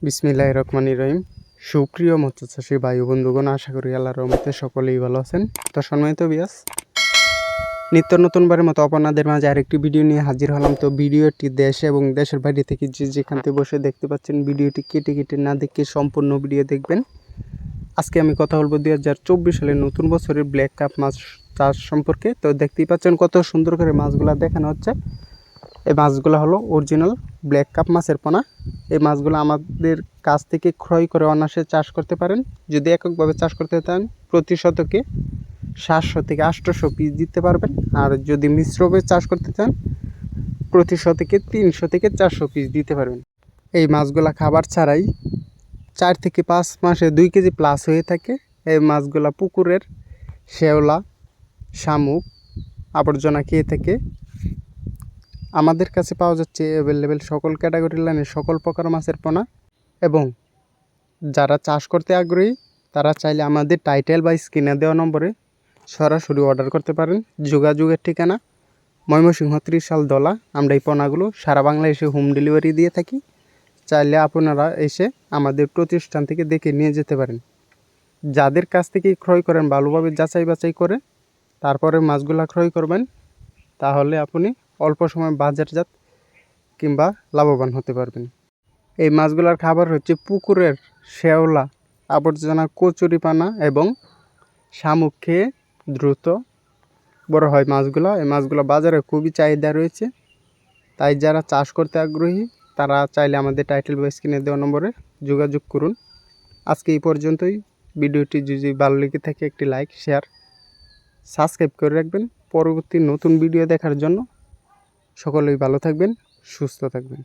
বিসমিল্লাহির রহমানির রহিম। সুপ্রিয় মৎস্য চাষী ভাই বন্ধুগণ, আশা করি আল্লাহর রহমতে সকলেই ভালো আছেন। তো সম্মানিত বিয়াস, নিত্য নতুনবারের মতো আপনাদের মাঝে আরেকটি ভিডিও নিয়ে হাজির হলাম। তো ভিডিওটি দেশ এবং দেশের বাইরে থেকে যেখান থেকে বসে দেখতে পাচ্ছেন, ভিডিওটি কেটে কেটে না দেখে সম্পূর্ণ ভিডিও দেখবেন। আজকে আমি কথা বলবো 2024 সালের নতুন বছরের ব্ল্যাক কাপ মাছ চাষ সম্পর্কে। তো দেখতেই পাচ্ছেন কত সুন্দর করে মাছগুলো দেখানো হচ্ছে। এই মাছগুলো হলো অরিজিনাল ব্ল্যাক কাপ মাছের পোনা। এই মাছগুলো আমাদের কাছ থেকে ক্রয় করে অনায়াসে চাষ করতে পারেন। যদি এককভাবে চাষ করতে চান, প্রতি শতকে 700 থেকে 800 পিস দিতে পারবেন। আর যদি মিশ্রভাবে চাষ করতে চান, প্রতি শতকে 300 থেকে 400 পিস দিতে পারবেন। এই মাছগুলা খাবার ছাড়াই 4 থেকে 5 মাসে 2 কেজি প্লাস হয়ে থাকে। এই মাছগুলা পুকুরের শেওলা, শামুক, আবর্জনা খেয়ে থাকে। আমাদের কাছে পাওয়া যাচ্ছে অ্যাভেলেবেল সকল ক্যাটাগরির লাইনের সকল প্রকার মাছের পোনা। এবং যারা চাষ করতে আগ্রহী তারা চাইলে আমাদের টাইটেল বা স্ক্রিনে দেওয়া নম্বরে সরাসরি অর্ডার করতে পারেন। যোগাযোগের ঠিকানা ময়মনসিংহ 30 দলা। আমরা এই পোনাগুলো সারা বাংলাদেশে হোম ডেলিভারি দিয়ে থাকি। চাইলে আপনারা এসে আমাদের প্রতিষ্ঠান থেকে দেখে নিয়ে যেতে পারেন। যাদের কাছ থেকে ক্রয় করেন, ভালোভাবে যাচাই বাছাই করে তারপরে মাছগুলো ক্রয় করবেন। তাহলে আপনি অল্প সময় বাজারজাত কিংবা লাভবান হতে পারবেন। এই মাছগুলোর খাবার হচ্ছে পুকুরের শেওলা, আবর্জনা, কচুরিপানা এবং শামুক খেয়ে দ্রুত বড় হয় মাছগুলো। এই মাছগুলো বাজারে খুবই চাহিদা রয়েছে। তাই যারা চাষ করতে আগ্রহী তারা চাইলে আমাদের টাইটেল বা স্ক্রিনে দেওয়া নম্বরে যোগাযোগ করুন। আজকে এই পর্যন্তই। ভিডিওটি যদি ভালো লেগে থাকে একটি লাইক, শেয়ার, সাবস্ক্রাইব করে রাখবেন পরবর্তী নতুন ভিডিও দেখার জন্য। সকলেই ভালো থাকবেন, সুস্থ থাকবেন।